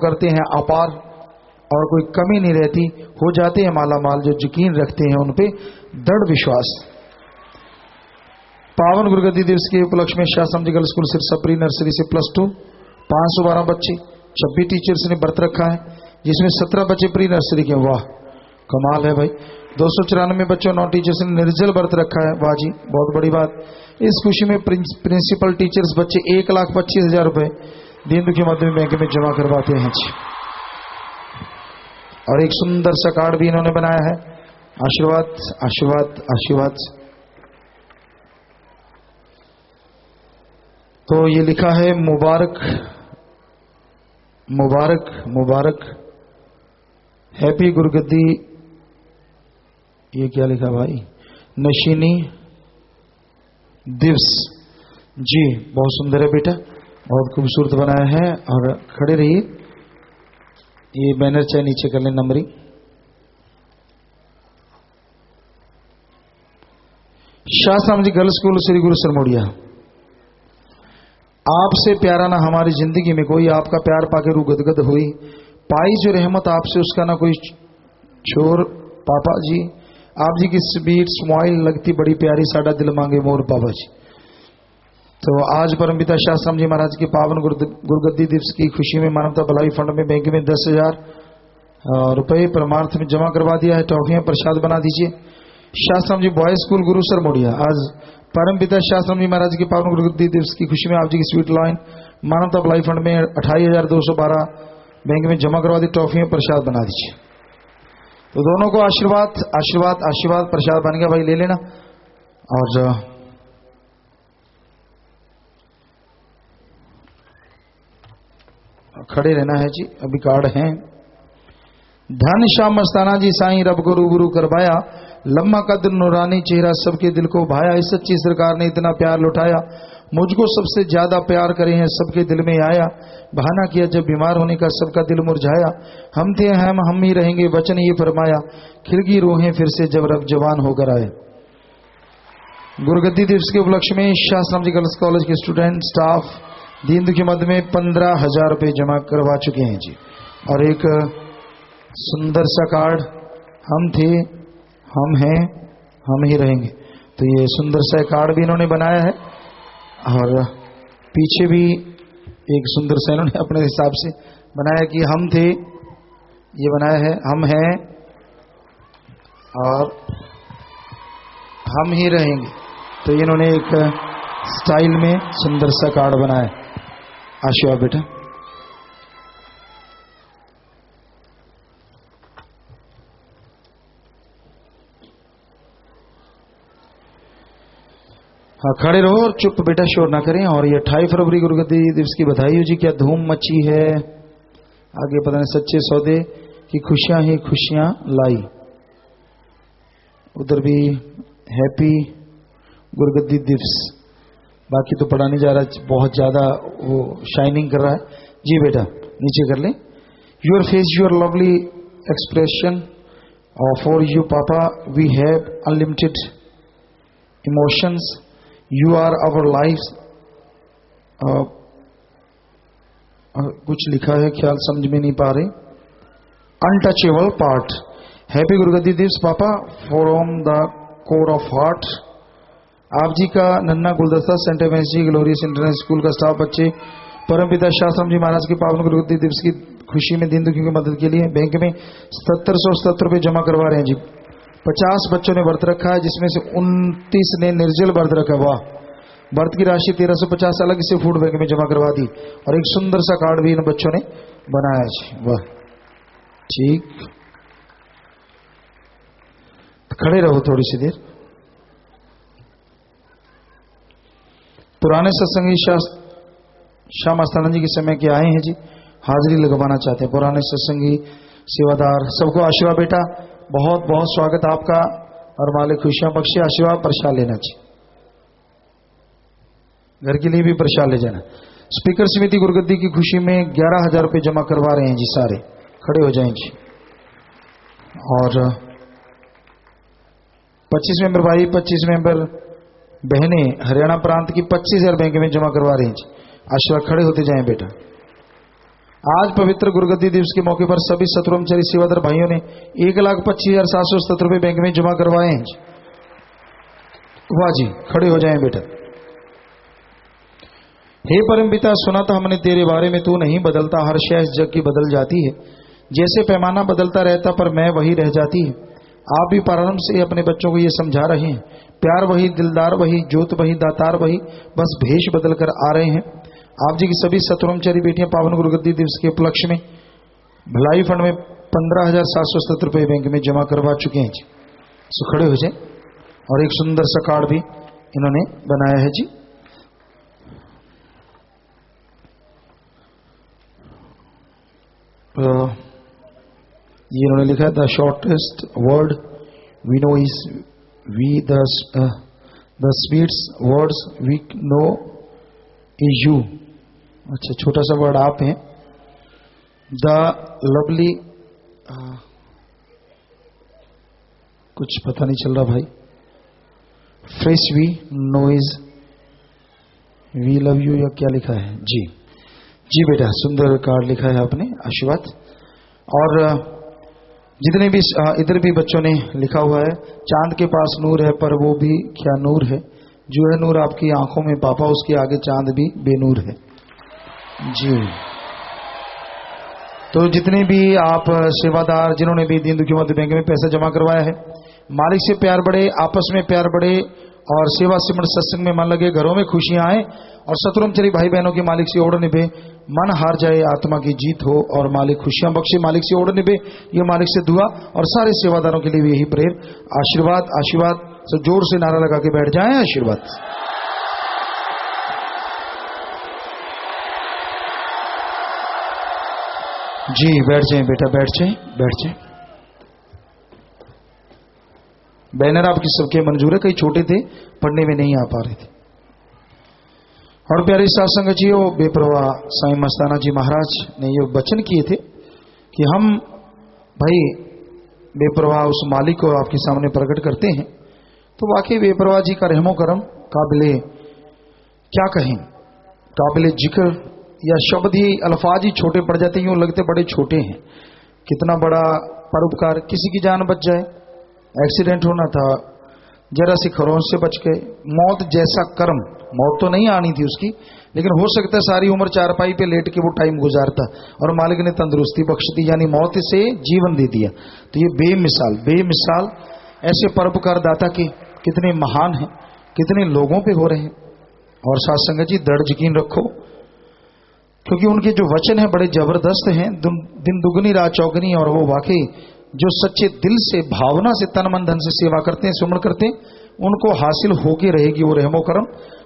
करते हैं अपार और कोई कमी नहीं रहती, हो जाते हैं माला माल जो यकीन रखते हैं उन पे दृढ़ विश्वास। पावन गुरुगद्दी दिवस के उपलक्ष्य में शाह समझी girls school Sirsa pre nursery से +2 512 बच्चे 26 टीचर्स ने व्रत रखा है, जिसमें 17 बच्चे प्री नर्सरी के। वाह कमाल है भाई। 294 बच्चों 9 टीचर्स ने निर्जल व्रत रखा है। वाह जी बहुत बड़ी बात। इस खुशी में प्रिंसिपल टीचर्स बच्चे 1,25,000 रुपए दीनदुखी मध्यम बैंक में जमा करवाते हैं जी। और एक सुंदर सा कार्ड भी इन्होंने बनाया है, आशीर्वाद आशीर्वाद आशीर्वाद। तो ये लिखा है मुबारक मुबारक मुबारक हैप्पी गुरुगद्दी। ये क्या लिखा भाई, नशीनी दिवस जी। बहुत सुंदर है बेटा, बहुत खूबसूरत बनाया है। और खड़े रहिए, ये बैनर चाहे नीचे कर लें numbering. Shah Samji girls school Shri गुरु सरमोड़िया। आपसे प्यारा ना हमारी जिंदगी में कोई, आपका प्यार पाके रूह गदगद हुई, पाई जो रहमत आपसे उसका ना कोई छोर। पापा जी आप जी की स्वीट स्माइल लगती बड़ी प्यारी, साडा दिल मांगे मोर पापा जी। तो आज परमपिता शाह समझी महाराज के पावन गुरुगद्दी दिवस की खुशी में मानवता भलाई फंड में बैंक में 10,000 रुपए परमार्थ में जमा करवा दिया है। टॉफियां प्रसाद बना दीजिए। शाह समझी बॉयज स्कूल गुरु सरमोड़िया। आज परमपिता शाह समझी महाराज के पावन गुरुगद्दी दिवस की खुशी में आप जी की स्वीट लाइन मानवता भलाई फंड में 28,212 बैंक में जमा करवा दी। टॉफियां प्रसाद बना दीजिए। तो दोनों को आशीर्वाद आशीर्वाद आशीर्वाद। प्रसाद बन गया भाई, ले लेना। और खड़े रहना है जी, अभी कार्ड हैं। धन श्याम मस्ताना जी साईं रब को रूबरू करवाया, लम्मा कद नूरानी चेहरा सबके दिल को भाया। इस सच्ची सरकार ने इतना प्यार लुटाया, मुझको सबसे ज्यादा प्यार करे हैं सबके दिल में आया। बहाना किया जब बीमार होने का सबका दिल मुरझाया, हम थे हम ही रहेंगे वचन ये फरमाया। खिलगी रूहें फिर से जब रब जवान होकर आए। गुरुगद्दी दिवस के उपलक्ष्य में शाह समझी गर्ल्स कॉलेज के स्टूडेंट स्टाफ दीनदुखी मद में 15,000 रुपए जमा करवा चुके हैं जी। और एक सुंदर सा कार्ड, हम थे हम हैं हम ही रहेंगे। तो ये सुंदर सा कार्ड भी इन्होंने बनाया है। और पीछे भी एक सुंदर सा इन्होंने अपने हिसाब से बनाया कि हम थे, ये बनाया है हम हैं और हम ही रहेंगे। तो इन्होंने एक स्टाइल में सुंदर सा कार्ड बनाया। आशीर्वाद बेटा। हाँ खड़े रहो और चुप बेटा, शोर ना करें। और ये 28 फरवरी गुरुगद्दी दिवस की बधाई हो जी। क्या धूम मची है, आगे पता नहीं सच्चे सौदे की खुशियां ही खुशियां लाई। उधर भी हैप्पी गुरुगद्दी दिवस। बाकी तो पढ़ा नहीं जा रहा, बहुत ज्यादा वो शाइनिंग कर रहा है जी। बेटा नीचे कर लें। Your face your lovely expression for you papa we have unlimited emotions, you are our life. कुछ लिखा है, ख्याल समझ में नहीं पा रहे। Untouchable part. हैप्पी गुरुगद्दी दिवस पापा from the core of heart. आप जी का नन्ना गुलदस्ता सेंट एवेंसी ग्लोरियस इंटरनेशनल स्कूल का स्टाफ बच्चे परमपिता शाह समझी महाराज के पावन गुरुगद्दी दिवस की खुशी में दीन दुखियों की मदद के लिए बैंक में 7777 रुपए जमा करवा रहे हैं जी। 50 बच्चों ने व्रत रखा है, जिसमें से 29 ने निर्जल व्रत रखा। वाह। व्रत की राशि 1350 अलग से फूड बैंक में जमा करवा दी। और एक सुंदर सा कार्ड भी इन बच्चों ने बनाया जी। वाह ठीक। खड़े रहो थोड़ी सी देर। पुराने सत्संगी शाह मस्ताना जी के समय के आए हैं जी, हाजिरी लगवाना चाहते हैं। पुराने सत्संगी सेवादार सबको आशीर्वाद बेटा, बहुत बहुत स्वागत आपका। और मालिक खुशियां बख्शे। आशीर्वाद प्रसाद लेना चाहिए, घर के लिए भी प्रसाद ले जाना। स्पीकर समिति गुरुगद्दी की खुशी में 11,000 रुपए जमा करवा रहे हैं जी। सारे खड़े हो जाएं जी। और 25 मेंबर भाई 25 मेंबर बहनें हरियाणा प्रांत की 25,000 बैंक में जमा करवा रही हैं जी। आशीर्वाद खड़े होते जाएं बेटा। आज पवित्र गुरुगद्दी दिवस के मौके पर सभी शत्रुमचरी सेवादार भाइयों ने 1,25,770 रुपए बैंक में जमा करवाए हैं। वाह जी, खड़े हो जाएं बेटा। हे परमपिता, सुना था हमने तेरे बारे में, तू नहीं बदलता, हर शय इस जग की बदल जाती है। जैसे पैमाना बदलता रहता पर मैं वही रह जाती है। आप भी प्रारंभ से अपने बच्चों को ये समझा रहे हैं, प्यार वही, दिलदार वही, ज्योत वही, दातार वही, बस भेष बदल कर आ रहे हैं। आप जी की सभी शत्रुमचरी बेटियां पावन गुरुगद्दी दिवस के उपलक्ष्य में भलाई फंड में 15,770 रुपए बैंक में जमा करवा चुके हैं जी। सो खड़े हो जाए। और एक सुंदर सा कार्ड भी इन्होंने बनाया है जी। ये इन्होंने लिखा है, the shortest word we know is we, the sweets words we know is you. अच्छा, छोटा सा वर्ड आप हैं। द लवली, कुछ पता नहीं चल रहा भाई। Fresh we know is we love you, या क्या लिखा है जी। जी बेटा, सुंदर कार्ड लिखा है आपने, आशीर्वाद। और जितने भी इधर भी बच्चों ने लिखा हुआ है, चांद के पास नूर है पर वो भी क्या नूर है, जो है नूर आपकी आंखों में पापा, उसके आगे चांद भी बेनूर है जी। तो जितने भी आप सेवादार, जिन्होंने भी दीन दुखियों मध्य बैंक में पैसा जमा करवाया है, मालिक से प्यार बढ़े, आपस में प्यार बढ़े और सेवा सिमरण सत्संग में मन लगे, घरों में खुशियां आए और शत्रुमचरी भाई बहनों की मालिक से ओढ़ निभे, मन हार जाए, आत्मा की जीत हो और मालिक खुशियां बख्शे, मालिक से ओढ़ निभे, ये मालिक से दुआ। और सारे सेवादारों के लिए भी यही प्रेर, आशीर्वाद आशीर्वाद। तो जोर से नारा लगा के बैठ जाएं, आशीर्वाद जी। बैठ जाएं बेटा, बैठ जाएं, बैठ जाएं। बैनर आपकी सबके मंजूर है, कई छोटे थे, पढ़ने में नहीं आ पा रहे थे। और प्यारे सत्संग जी, वो बेपरवाह साईं मस्ताना जी महाराज ने ये वचन किए थे कि हम भाई बेपरवाह उस मालिक को आपके सामने प्रकट करते हैं। तो वाकई बेपरवाह जी का रहमो करम काबिले क्या कहें, काबिले जिक्र या शब्द ही, अल्फाज ही छोटे पड़ जाते हैं, यूं लगते बड़े छोटे हैं। कितना बड़ा परोपकार, किसी की जान बच जाए, एक्सीडेंट होना था, जरा सी खरोंच से बच गए, मौत जैसा कर्म, मौत तो नहीं आनी थी उसकी, लेकिन हो सकता है सारी उम्र चारपाई पे लेट के वो टाइम गुजारता और मालिक ने तंदुरुस्ती बख्श दी, यानी मौत से जीवन दे दिया। तो ये बेमिसाल बेमिसाल ऐसे परोपकार दाता के कितने महान हैं, कितने लोगों पे हो रहे हैं। और साथ संगत जी, दृढ़ यकीन रखो, क्योंकि उनके जो वचन हैं बड़े जबरदस्त हैं, दिन दुगनी रात चौगनी। और वो वाकई जो सच्चे दिल से, भावना से, तन मन धन से सेवा करते हैं, सुमरण करते हैं, उनको हासिल होके रहेगी वो रहमो करम।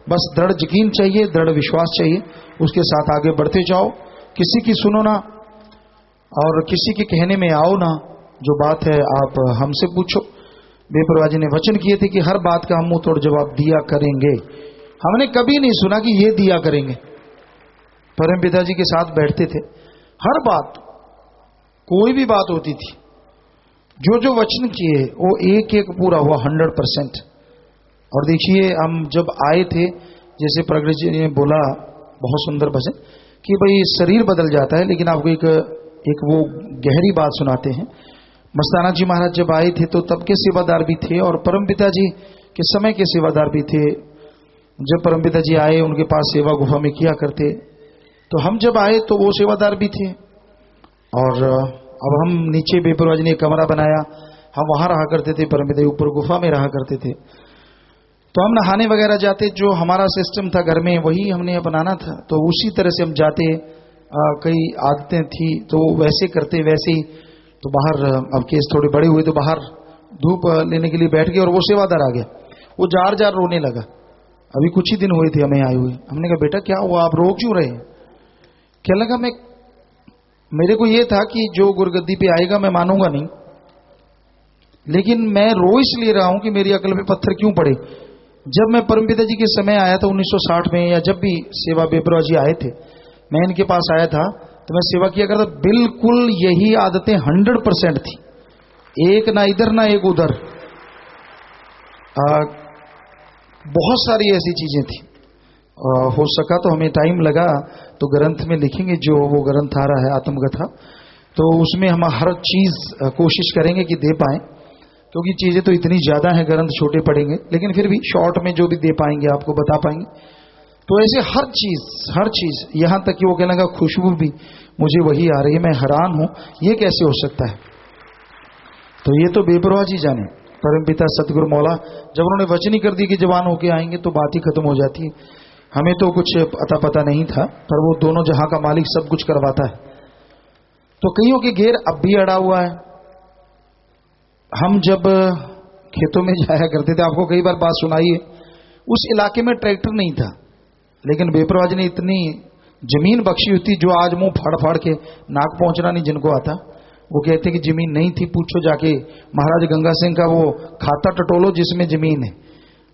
बस दृढ़ यकीन चाहिए, दृढ़ विश्वास चाहिए, उसके साथ आगे बढ़ते जाओ। किसी की सुनो ना और किसी के कहने में आओ ना, जो बात है आप हमसे पूछो। बेपरवाह जी ने वचन किए थे कि हर बात का हम मुंह तोड़ जवाब दिया करेंगे। हमने कभी नहीं सुना कि ये दिया करेंगे। परम पिताजी के साथ बैठते थे, हर बात, कोई भी बात होती थी, जो जो वचन किए वो एक एक पूरा हुआ 100%। और देखिए, हम जब आए थे, जैसे प्रगट जी ने बोला, बहुत सुंदर भजन, कि भाई शरीर बदल जाता है, लेकिन आपको एक वो गहरी बात सुनाते हैं। मस्ताना जी महाराज जब आए थे तो तब के सेवादार भी थे और परम पिताजी के समय के सेवादार भी थे। जब परम पिताजी आए, उनके पास सेवा गुफा में किया करते, तो हम जब आए तो वो सेवादार भी थे। और अब हम नीचे बेपरवाह जी ने एक कमरा बनाया, हम वहां रहा करते थे, परम पिताजी ऊपर गुफा में रहा करते थे। तो हम नहाने वगैरह जाते, जो हमारा सिस्टम था घर में वही हमने अपनाना था, तो उसी तरह से हम जाते। कई आदतें थी तो वैसे करते, वैसे ही। तो बाहर, अब केस थोड़े बड़े हुए तो बाहर धूप लेने के लिए बैठ गए और वो सेवादार आ गया, वो जार जार रोने लगा। अभी कुछ ही दिन हुए थे हमें आए हुए। हमने कहा, बेटा क्या हुआ, आप रो क्यों रहे हैं? क्या लगा, मेरे को ये था कि जो गुरगद्दी पे आएगा मैं मानूंगा नहीं, लेकिन मैं रो इसलिए रहा हूं कि मेरी अकल पे पत्थर क्यों पड़े। जब मैं परमपिता जी के समय आया था 1960 में, या जब भी सेवा बेपरवाह जी आए थे, मैं इनके पास आया था तो मैं सेवा किया करता, बिल्कुल यही आदतें 100% थी, एक ना इधर ना एक उधर। बहुत सारी ऐसी चीजें थी हो सका तो हमें टाइम लगा तो ग्रंथ में लिखेंगे, जो वो ग्रंथ आ रहा है आत्मकथा, तो उसमें हम हर चीज कोशिश करेंगे कि दे पाएं, क्योंकि चीजें तो इतनी ज्यादा हैं, ग्रंथ छोटे पड़ेंगे, लेकिन फिर भी शॉर्ट में जो भी दे पाएंगे आपको बता पाएंगे। तो ऐसे हर चीज, यहां तक कि वो कहने लगा खुशबू भी मुझे वही आ रही है, मैं हैरान हूं ये कैसे हो सकता है। तो ये तो बेपरवाह जी जाने, परमपिता सतगुरु मौला जब उन्होंने वचनी कर दी कि जवान होके आएंगे तो बात ही खत्म हो जाती है। हमें तो कुछ पता नहीं था, पर वो दोनों जहां का मालिक सब कुछ करवाता है। तो कईयों के घेर अब भी अड़ा हुआ है। हम जब खेतों में जाया करते थे, आपको कई बार बात सुनाई है, उस इलाके में ट्रैक्टर नहीं था, लेकिन बेपरवाह जी ने इतनी जमीन बख्शी होती, जो आज मुंह फाड़ फाड़ के नाक पहुंचना नहीं जिनको आता, वो कहते कि जमीन नहीं थी, पूछो जाके महाराज गंगा सिंह का वो खाता टटोलो जिसमें जमीन है।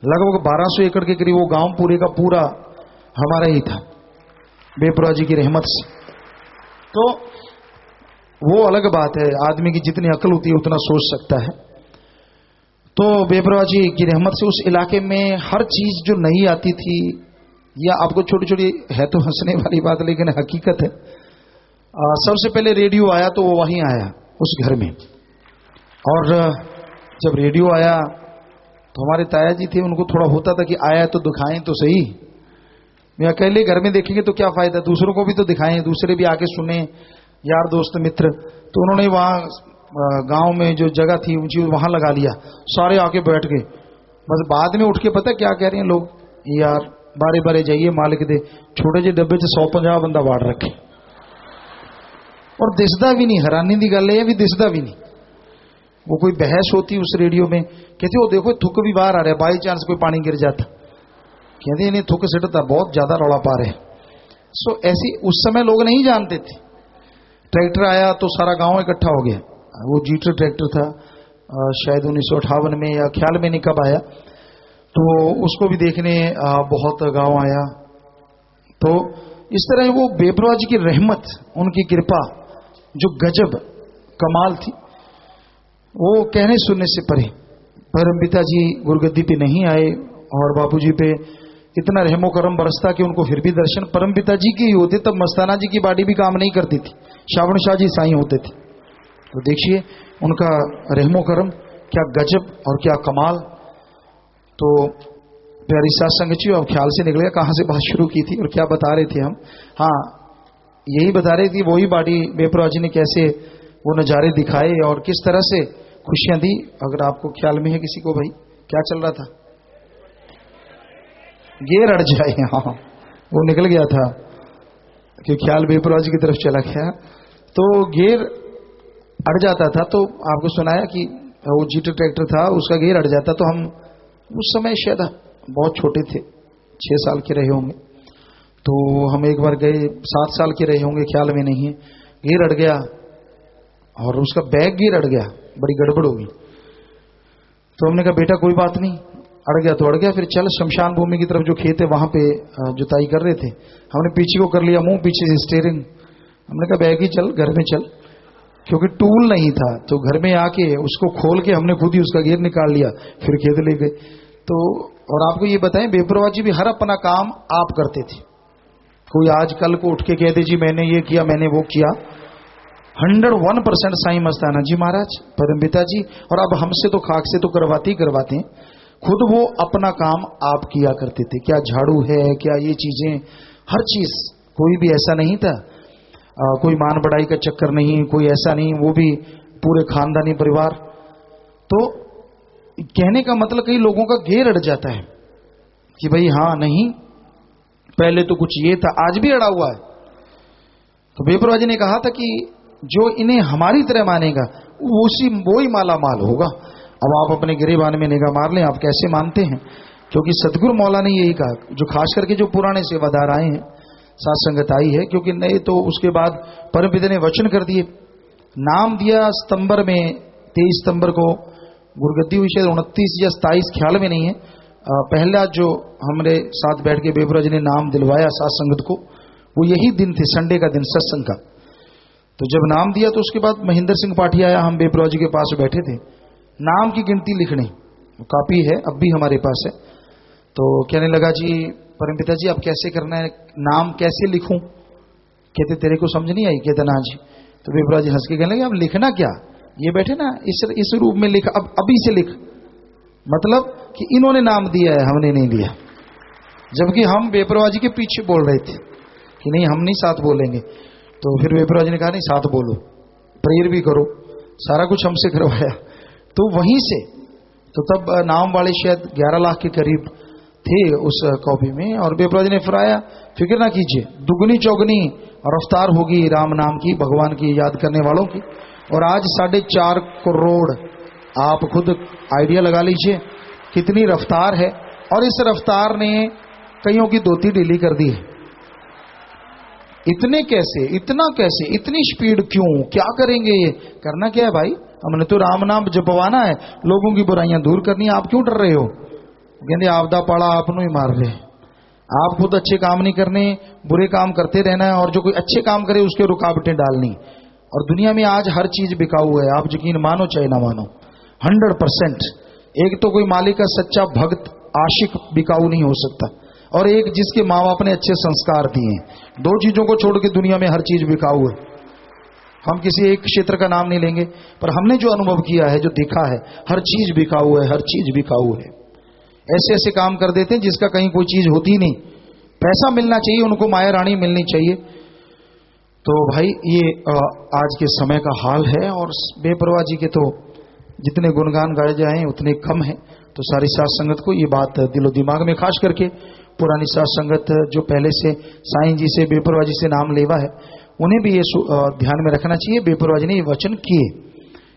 लगभग 1200 एकड़ के करीब वो गांव पूरे का पूरा हमारा ही था, बेपरवाह जी की रहमत से। तो वो अलग बात है, आदमी की जितनी अकल होती है उतना सोच सकता है। तो बेपरवाह जी की रहमत से उस इलाके में हर चीज जो नहीं आती थी, या आपको छोटी छोटी है तो हंसने वाली बात लेकिन हकीकत है, सबसे पहले रेडियो आया तो वो वहीं आया उस घर में। और जब रेडियो आया तो हमारे ताया जी थे, उनको थोड़ा होता था कि आया तो दिखाएं तो सही, मैं अकेले घर में देखेंगे तो क्या फायदा, दूसरों को भी तो दिखाएं, दूसरे भी आके सुने, यार दोस्त मित्र। तो उन्होंने वहां गांव में जो जगह थी ऊंची वहां लगा लिया, सारे आके बैठ गए। बस बाद में उठ के पता क्या कह रहे हैं लोग, यार बारे बारे जाइए मालिक दे छोटे जे डब्बे च 150 बंदा वाड़ रखे, और दिसदा भी नहीं। हैरानी की गल है भी दिसदा भी नहीं। वो कोई बहस होती उस रेडियो में, कहते हो देखो थुक भी बाहर आ रहा है, बाई चांस कोई पानी गिर जाता, कहते इन्हें थुक सिटता, बहुत ज्यादा रौला पा रहे। सो ऐसी उस समय लोग नहीं जानते थे। ट्रैक्टर आया तो सारा गांव इकट्ठा हो गया। वो जीटर ट्रैक्टर था, शायद 1958 में या ख्याल में नहीं कब आया, तो उसको भी देखने बहुत गांव आया। तो इस तरह वो बेपरवाह जी की रहमत, उनकी कृपा जो गजब कमाल थी, वो कहने सुनने से परे। परमपिता जी गुरगद्दी पे नहीं आए और बापूजी पे इतना रहमो करम बरसता कि उनको फिर भी दर्शन परमपिता जी के ही होते। तब मस्ताना जी की बाड़ी भी काम नहीं करती थी, श्रावण शाह जी साईं होते थे। तो देखिए उनका रहमो करम क्या गजब और क्या कमाल। तो प्यारी साथ संगत जी, अब ख्याल से निकल गया कहां से बात शुरू की थी और क्या बता रहे थे हम। हाँ, यही बता रहे थे वही बाड़ी बेपरवाह जी ने कैसे वो नज़ारे दिखाए और किस तरह से खुशियां दी। अगर आपको ख्याल में है किसी को, भाई क्या चल रहा था, गेर अड़ जाए, हाँ वो निकल गया था कि ख्याल बेपरवाह जी की तरफ चला गया। तो गेर अड़ जाता था, तो आपको सुनाया कि वो जीटर ट्रैक्टर था, उसका गेर अड़ जाता। तो हम उस समय शायद बहुत छोटे थे, 6 साल के रहे होंगे। तो हम एक बार गए, 7 साल के रहे होंगे, ख्याल में नहीं है। गेर अड़ गया और उसका बैग गेर अड़ गया, बड़ी गड़बड़ होगी। तो हमने कहा बेटा कोई बात नहीं, अड़ गया तो अड़ गया, फिर चल शमशान भूमि की तरफ जो खेत है वहां पे जुताई कर रहे थे। हमने पीछे को कर लिया, मुंह पीछे से स्टीयरिंग। हमने कहा बैग ही चल, घर में चल, क्योंकि टूल नहीं था। तो घर में आके उसको खोल के हमने खुद ही उसका गेर निकाल लिया, फिर खेत ले गए। तो और आपको ये बताएं, बेपरवाह जी भी हर अपना काम आप करते थे। कोई आज कल को उठ के कहते जी मैंने ये किया मैंने वो किया। 101% साईं मस्ताना जी महाराज परमपिता जी, और अब हमसे तो खाक से तो करवाते ही करवाते हैं, खुद वो अपना काम आप किया करते थे। क्या झाड़ू है, क्या ये चीजें, हर चीज, कोई भी ऐसा नहीं था, कोई मान बढ़ाई का चक्कर नहीं, कोई ऐसा नहीं, वो भी पूरे खानदानी परिवार। तो कहने का मतलब कई लोगों का घेर अड़ जाता है कि भाई हाँ नहीं पहले तो कुछ ये था, आज भी अड़ा हुआ है। तो बेपरवाह जी ने कहा था कि जो इन्हें हमारी तरह मानेगा वो ही माला माल होगा। अब आप अपने गिरेबान में निगाह मार लें, आप कैसे मानते हैं, क्योंकि सतगुरु मौला ने यही कहा, जो खास करके जो पुराने सेवादार आए हैं, साथ संगत आई है, क्योंकि नए तो उसके बाद परमपिता ने वचन कर दिए, नाम दिया सितंबर में, 23 सितंबर को गुरगद्दी हुई, शायद 29 या 27 ख्याल में नहीं है। पहला जो हमारे साथ बैठ के बेपरवाह जी ने नाम दिलवाया साथ संगत को, वो यही दिन थे, संडे का दिन, सत्संग का। तो जब नाम दिया तो उसके बाद महेंद्र सिंह पाठी आया, हम बेपरवाह जी के पास बैठे थे, नाम की गिनती लिखनी, कापी है अब भी हमारे पास है। तो कहने लगा जी परमपिता जी अब कैसे करना है, नाम कैसे लिखूं? कहते तेरे को समझ नहीं आई? कहते ना जी। तो बेपरवाह जी हंस के कहने लगे अब लिखना क्या, ये बैठे ना इस रूप में लिख, अब अभी से लिख। मतलब कि इन्होंने नाम दिया है, हमने नहीं दिया। जबकि हम बेपरवाह जी के पीछे बोल रहे थे कि नहीं हम नहीं साथ बोलेंगे। तो फिर बेपरवाह जी ने कहा नहीं साथ बोलो, प्रेयर भी करो, सारा कुछ हमसे करवाया। तो वहीं से तो तब नाम वाले शायद 11 लाख के करीब थे उस कॉपी में। और बेपरवाह जी ने फराया, फिक्र ना कीजिए, दुगनी चौगनी रफ्तार होगी राम नाम की, भगवान की याद करने वालों की। और आज 4.5 करोड़, आप खुद आइडिया लगा लीजिए कितनी रफ्तार है। और इस रफ्तार ने कईयों की धोती ढीली कर दी है। इतने कैसे, इतना कैसे, इतनी स्पीड क्यों, क्या करेंगे? ये करना क्या है भाई, हमने तो राम नाम जपवाना है, लोगों की बुराइयां दूर करनी है, आप क्यों डर रहे हो? कहते आपदा पाड़ा आपनों ही मार रहे, आप खुद अच्छे काम नहीं करने, बुरे काम करते रहना है, और जो कोई अच्छे काम करे उसके रुकावटें डालनी। और दुनिया में आज हर चीज बिकाऊ है, आप यकीन मानो चाहे ना मानो, 100%। एक तो कोई मालिक का सच्चा भक्त आशिक बिकाऊ नहीं हो सकता, और एक जिसके माँ बाप ने अच्छे संस्कार दिए। दो चीजों को छोड़ के दुनिया में हर चीज बिकाऊ है। हम किसी एक क्षेत्र का नाम नहीं लेंगे, पर हमने जो अनुभव किया है, जो देखा है, हर चीज बिकाऊ है, हर चीज बिकाऊ है। ऐसे ऐसे काम कर देते हैं जिसका कहीं कोई चीज होती नहीं। पैसा मिलना चाहिए उनको, माया रानी मिलनी चाहिए। तो भाई ये आज के समय का हाल है। और बेपरवाह जी के तो जितने गुणगान गाए जाएं उतने कम हैं। तो सारी साथ संगत को ये बात दिलो दिमाग में, खास करके पुरानी साथ संगत जो पहले से साईं जी से, बेपरवाह जी से नाम लेवा है, उन्हें भी ये ध्यान में रखना चाहिए। बेपरवाह जी ने ये वचन किए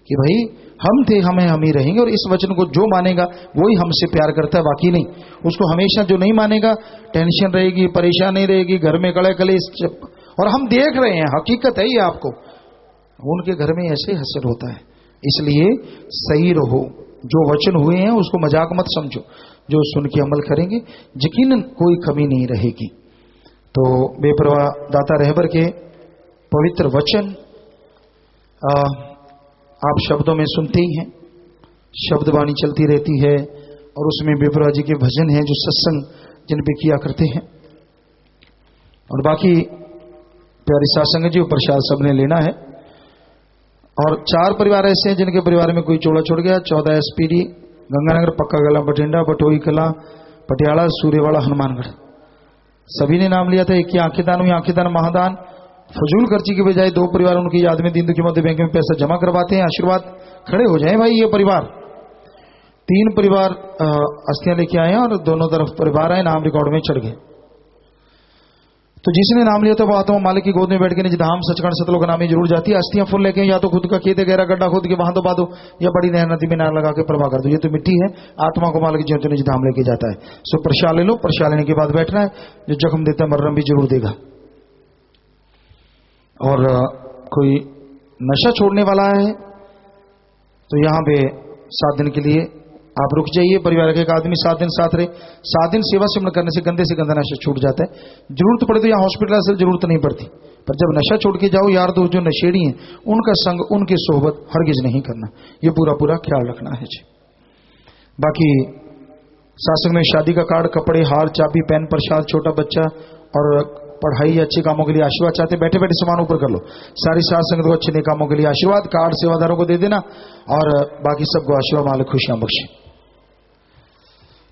कि भाई हम थे, हमें हम ही रहेंगे, और इस वचन को जो मानेगा वही हमसे प्यार करता है, बाकी नहीं। उसको हमेशा जो नहीं मानेगा टेंशन रहेगी, परेशानी रहेगी, घर में कड़े कलेश। और हम देख रहे हैं, हकीकत है ये, आपको उनके घर में ऐसे हसर होता है। इसलिए सही रहो, जो वचन हुए हैं उसको मजाक मत समझो, जो सुन के अमल करेंगे यकीनन कोई कमी नहीं रहेगी। तो बेपरवाह दाता रहबर के पवित्र वचन आप शब्दों में सुनते ही हैं, शब्दवाणी चलती रहती है, और उसमें बेपरवाह जी के भजन हैं जो सत्संग जिन पे किया करते हैं। और बाकी प्यारी सासंग जी प्रसाद सबने लेना है। और 4 परिवार ऐसे हैं जिनके परिवार में कोई चोला छोड़ गया। 14 SPD, गंगानगर, पक्का गला, बठिंडा, बटोई कला, पटियाला, सूर्यवाड़ा, हनुमानगढ़, सभी ने नाम लिया था। एक की आंखें हुई, आंखें महादान। फजूल खर्ची के बजाय 2 परिवार उनकी याद में दीन दुखी मध्य बैंक में पैसा जमा करवाते हैं। आशीर्वाद खड़े हो जाए भाई ये परिवार। 3 परिवार अस्थियां लेके आए हैं और दोनों तरफ परिवार आए, नाम रिकॉर्ड में चढ़ गए। तो जिसने नाम लिया था वो आत्मा मालिक की गोद में बैठ के निज धाम सचखंड सतलोक नामी जरूर जाती है। अस्थियां फुल लेके या तो खुद का खेत है, गहरा गड्ढा खोद के वहां तो बांधो, या बड़ी नहर नदी में नार लगा के प्रवाह कर दो। ये तो मिट्टी है, आत्मा को मालिक ज्यों निज धाम लेके जाता है। सो प्रसाद ले लो, प्रसाद लेने के बाद बैठना है। जो जख्म देता है मर्रम भी जरूर देगा। और कोई नशा छोड़ने वाला है तो यहां पे 7 दिन के लिए आप रुक जाइए। परिवार के एक आदमी 7 दिन साथ रहे। 7 दिन सेवा सिमरण करने से गंदे से गंदा नशा छूट जाता है। जरूरत पड़े तो यहाँ हॉस्पिटल से जरूरत नहीं पड़ती, पर जब नशा छोड़ के जाओ, यार दोस्त जो नशेड़ी हैं उनका संग, उनकी सोहबत हरगिज नहीं करना, ये पूरा पूरा ख्याल रखना है जी। बाकी शासन में शादी का कार्ड, कपड़े, हार, चाबी, पेन, प्रसाद, छोटा बच्चा और पढ़ाई अच्छे कामों के लिए आशीर्वाद चाहते, बैठे बैठे सामान ऊपर कर लो। सारी साथ संगत को अच्छे नए कामों के लिए आशीर्वाद कार्ड सेवादारों को दे देना, और बाकी सबको आशीर्वाद मालिक खुशियां बख्शे।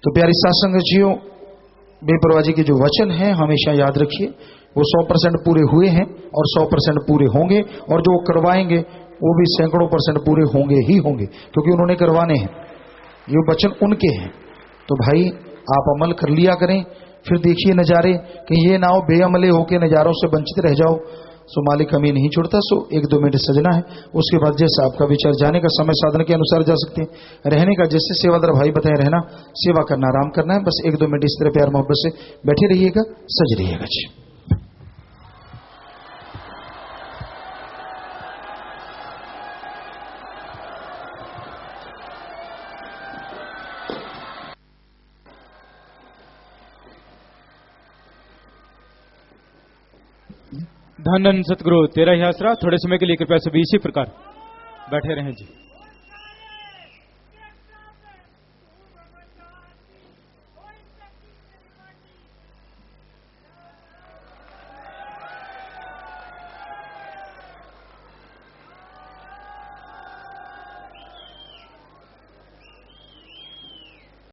तो प्यारी साथ संगत जियो, बेपरवाह जी के जो वचन हैं हमेशा याद रखिए, वो 100% पूरे हुए हैं और 100% पूरे होंगे, और जो करवाएंगे वो भी सैकड़ों % पूरे होंगे ही होंगे, क्योंकि उन्होंने करवाने हैं, ये वचन उनके हैं। तो भाई आप अमल कर लिया करें, फिर देखिए नजारे, कि ये ना हो बेअमले होके नजारों से वंचित रह जाओ। सो मालिक हमें नहीं छोड़ता। सो 1-2 मिनट सजना है, उसके बाद जैसे आपका विचार, जाने का समय साधन के अनुसार जा सकते हैं, रहने का जैसे सेवादार भाई बताए रहना, सेवा करना, आराम करना है। बस 1-2 मिनट इस तरह प्यार मोहब्बत से बैठे रहिएगा, सज रहिएगा जी। धन धन सतगुरु तेरा ही आसरा। थोड़े समय के लिए कृपया सभी इसी प्रकार बैठे रहें जी।